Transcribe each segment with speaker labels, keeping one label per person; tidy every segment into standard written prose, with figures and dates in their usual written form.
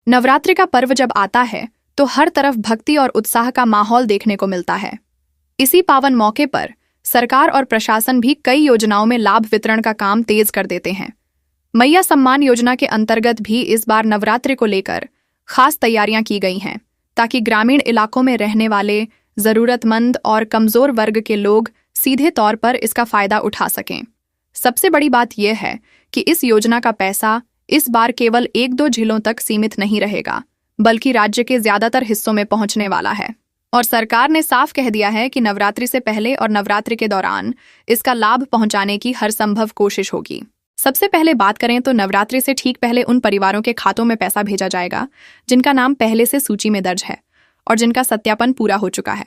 Speaker 1: नवरात्रि का पर्व जब आता है तो हर तरफ भक्ति और उत्साह का माहौल देखने को मिलता है। इसी पावन मौके पर सरकार और प्रशासन भी कई योजनाओं में लाभ वितरण का काम तेज कर देते हैं। मैया सम्मान योजना के अंतर्गत भी इस बार नवरात्रि को लेकर खास तैयारियां की गई हैं, ताकि ग्रामीण इलाकों में रहने वाले जरूरतमंद और कमजोर वर्ग के लोग सीधे तौर पर इसका फायदा उठा सकें। सबसे बड़ी बात यह है कि इस योजना का पैसा इस बार केवल 1-2 जिलों तक सीमित नहीं रहेगा, बल्कि राज्य के ज्यादातर हिस्सों में पहुंचने वाला है। और सरकार ने साफ कह दिया है कि नवरात्रि से पहले और नवरात्रि के दौरान इसका लाभ पहुंचाने की हर संभव कोशिश होगी। सबसे पहले बात करें तो नवरात्रि से ठीक पहले उन परिवारों के खातों में पैसा भेजा जाएगा जिनका नाम पहले से सूची में दर्ज है और जिनका सत्यापन पूरा हो चुका है।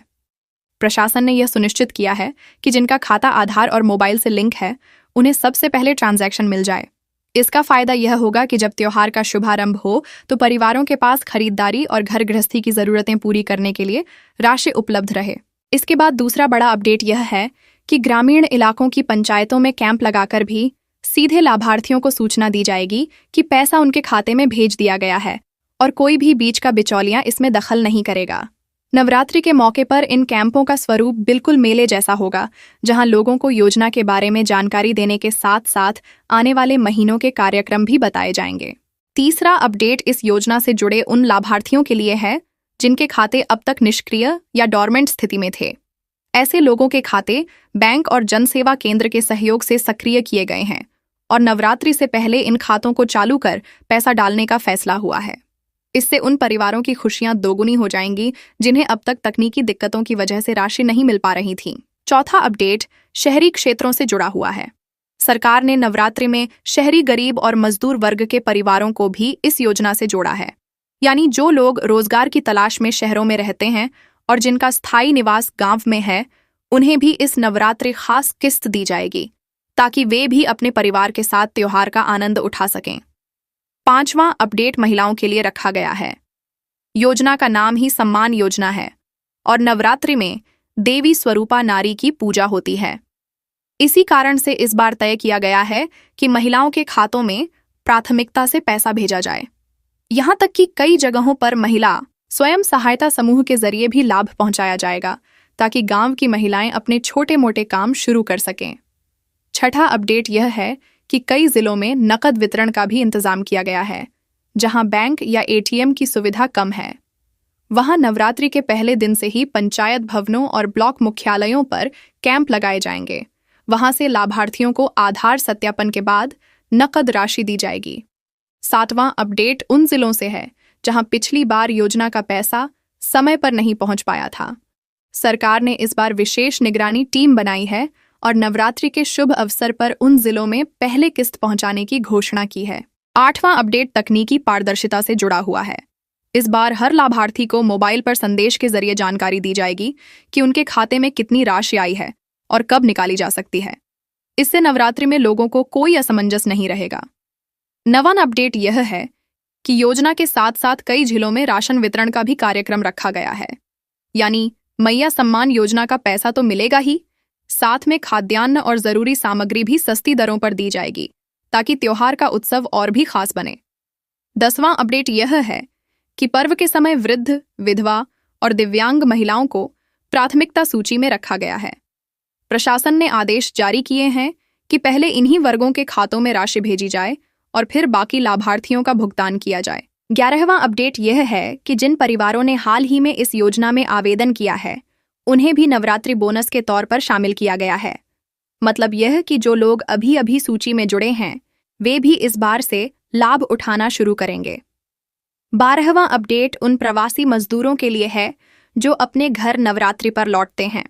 Speaker 1: प्रशासन ने यह सुनिश्चित किया है कि जिनका खाता आधार और मोबाइल से लिंक है, उन्हें सबसे पहले ट्रांजैक्शन मिल जाए। इसका फायदा यह होगा कि जब त्योहार का शुभारंभ हो तो परिवारों के पास खरीदारी और घर गृहस्थी की जरूरतें पूरी करने के लिए राशि उपलब्ध रहे। इसके बाद दूसरा बड़ा अपडेट यह है कि ग्रामीण इलाकों की पंचायतों में कैंप लगाकर भी सीधे लाभार्थियों को सूचना दी जाएगी कि पैसा उनके खाते में भेज दिया गया है और कोई भी बीच का बिचौलिया इसमें दखल नहीं करेगा। नवरात्रि के मौके पर इन कैंपों का स्वरूप बिल्कुल मेले जैसा होगा, जहां लोगों को योजना के बारे में जानकारी देने के साथ साथ आने वाले महीनों के कार्यक्रम भी बताए जाएंगे। तीसरा अपडेट इस योजना से जुड़े उन लाभार्थियों के लिए है जिनके खाते अब तक निष्क्रिय या डॉर्मेंट स्थिति में थे। ऐसे लोगों के खाते बैंक और जनसेवा केंद्र के सहयोग से सक्रिय किए गए हैं और नवरात्रि से पहले इन खातों को चालू कर पैसा डालने का फैसला हुआ है। इससे उन परिवारों की खुशियां दोगुनी हो जाएंगी जिन्हें अब तक तकनीकी दिक्कतों की वजह से राशि नहीं मिल पा रही थी। चौथा अपडेट शहरी क्षेत्रों से जुड़ा हुआ है। सरकार ने नवरात्रि में शहरी गरीब और मजदूर वर्ग के परिवारों को भी इस योजना से जोड़ा है। यानी जो लोग रोजगार की तलाश में शहरों में रहते हैं और जिनका स्थायी निवास गांव में है, उन्हें भी इस नवरात्रि खास किस्त दी जाएगी ताकि वे भी अपने परिवार के साथ त्योहार का आनंद उठा सकें। पांचवां अपडेट महिलाओं के लिए रखा गया है। योजना का नाम ही सम्मान योजना है और नवरात्रि में देवी स्वरूपा नारी की पूजा होती है। इसी कारण से इस बार तय किया गया है कि महिलाओं के खातों में प्राथमिकता से पैसा भेजा जाए। यहां तक कि कई जगहों पर महिला स्वयं सहायता समूह के जरिए भी लाभ पहुंचाया जाएगा ताकि गांव की महिलाएं अपने छोटे मोटे काम शुरू कर सकें। छठा अपडेट यह है कि कई जिलों में नकद वितरण का भी इंतजाम किया गया है। जहां बैंक या एटीएम की सुविधा कम है, वहां नवरात्रि के पहले दिन से ही पंचायत भवनों और ब्लॉक मुख्यालयों पर कैंप लगाए जाएंगे। वहां से लाभार्थियों को आधार सत्यापन के बाद नकद राशि दी जाएगी। सातवां अपडेट उन जिलों से है जहां पिछली बार योजना का पैसा समय पर नहीं पहुंच पाया था। सरकार ने इस बार विशेष निगरानी टीम बनाई है और नवरात्रि के शुभ अवसर पर उन जिलों में पहले किस्त पहुंचाने की घोषणा की है। आठवां अपडेट तकनीकी पारदर्शिता से जुड़ा हुआ है। इस बार हर लाभार्थी को मोबाइल पर संदेश के जरिए जानकारी दी जाएगी कि उनके खाते में कितनी राशि आई है और कब निकाली जा सकती है। इससे नवरात्रि में लोगों को कोई असमंजस नहीं रहेगा। नवां अपडेट यह है कि योजना के साथ साथ कई जिलों में राशन वितरण का भी कार्यक्रम रखा गया है। यानी मैया सम्मान योजना का पैसा तो मिलेगा ही, साथ में खाद्यान्न और जरूरी सामग्री भी सस्ती दरों पर दी जाएगी ताकि त्योहार का उत्सव और भी खास बने। 10वां अपडेट यह है कि पर्व के समय वृद्ध, विधवा और दिव्यांग महिलाओं को प्राथमिकता सूची में रखा गया है। प्रशासन ने आदेश जारी किए हैं कि पहले इन्हीं वर्गों के खातों में राशि भेजी जाए और फिर बाकी लाभार्थियों का भुगतान किया जाए। 11वां अपडेट यह है कि जिन परिवारों ने हाल ही में इस योजना में आवेदन किया है, उन्हें भी नवरात्रि बोनस के तौर पर शामिल किया गया है। मतलब यह कि जो लोग अभी अभी सूची में जुड़े हैं, वे भी इस बार से लाभ उठाना शुरू करेंगे। 12वां अपडेट उन प्रवासी मजदूरों के लिए है जो अपने घर नवरात्रि पर लौटते हैं।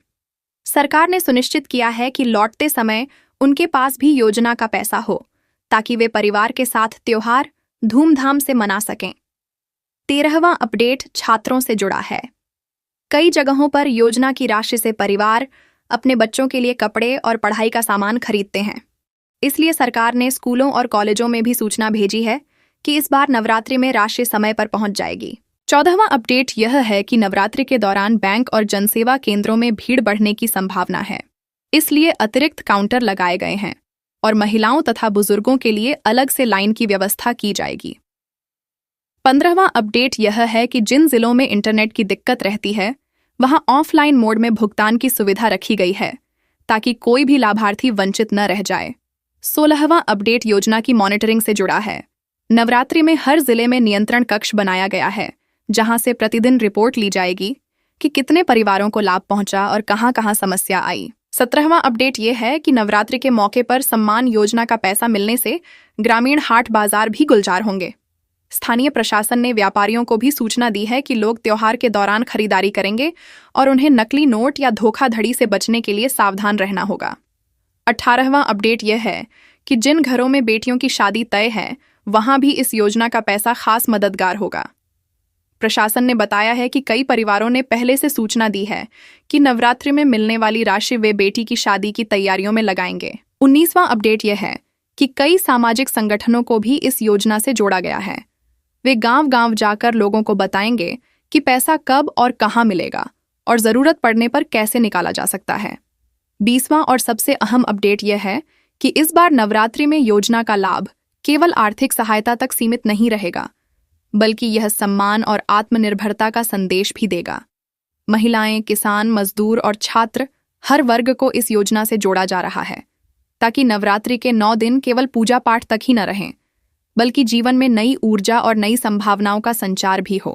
Speaker 1: सरकार ने सुनिश्चित किया है कि लौटते समय उनके पास भी योजना का पैसा हो ताकि वे परिवार के साथ त्योहार धूमधाम से मना सकें। 13वां अपडेट छात्रों से जुड़ा है। कई जगहों पर योजना की राशि से परिवार अपने बच्चों के लिए कपड़े और पढ़ाई का सामान खरीदते हैं। इसलिए सरकार ने स्कूलों और कॉलेजों में भी सूचना भेजी है कि इस बार नवरात्रि में राशि समय पर पहुंच जाएगी। 14वां अपडेट यह है कि नवरात्रि के दौरान बैंक और जनसेवा केंद्रों में भीड़ बढ़ने की संभावना है, इसलिए अतिरिक्त काउंटर लगाए गए हैं और महिलाओं तथा बुजुर्गों के लिए अलग से लाइन की व्यवस्था की जाएगी। 15वां अपडेट यह है कि जिन जिलों में इंटरनेट की दिक्कत रहती है वहां ऑफलाइन मोड में भुगतान की सुविधा रखी गई है ताकि कोई भी लाभार्थी वंचित न रह जाए। 16वां अपडेट योजना की मॉनिटरिंग से जुड़ा है। नवरात्रि में हर जिले में नियंत्रण कक्ष बनाया गया है जहां से प्रतिदिन रिपोर्ट ली जाएगी कि कितने परिवारों को लाभ पहुंचा और कहां-कहां समस्या आई। 17वां अपडेट यह है कि नवरात्रि के मौके पर सम्मान योजना का पैसा मिलने से ग्रामीण हाट बाजार भी गुलजार होंगे। स्थानीय प्रशासन ने व्यापारियों को भी सूचना दी है कि लोग त्योहार के दौरान खरीदारी करेंगे और उन्हें नकली नोट या धोखाधड़ी से बचने के लिए सावधान रहना होगा। 18वां अपडेट यह है कि जिन घरों में बेटियों की शादी तय है वहां भी इस योजना का पैसा खास मददगार होगा। प्रशासन ने बताया है कि कई परिवारों ने पहले से सूचना दी है कि नवरात्रि में मिलने वाली राशि वे बेटी की शादी की तैयारियों में लगाएंगे। 19वां अपडेट यह है कि कई सामाजिक संगठनों को भी इस योजना से जोड़ा गया है। वे गांव-गांव जाकर लोगों को बताएंगे कि पैसा कब और कहां मिलेगा और जरूरत पड़ने पर कैसे निकाला जा सकता है। 20वां और सबसे अहम अपडेट यह है कि इस बार नवरात्रि में योजना का लाभ केवल आर्थिक सहायता तक सीमित नहीं रहेगा, बल्कि यह सम्मान और आत्मनिर्भरता का संदेश भी देगा। महिलाएं, किसान, मजदूर और छात्र हर वर्ग को इस योजना से जोड़ा जा रहा है ताकि नवरात्रि के 9 दिन केवल पूजा पाठ तक ही न रहें, बल्कि जीवन में नई ऊर्जा और नई संभावनाओं का संचार भी हो।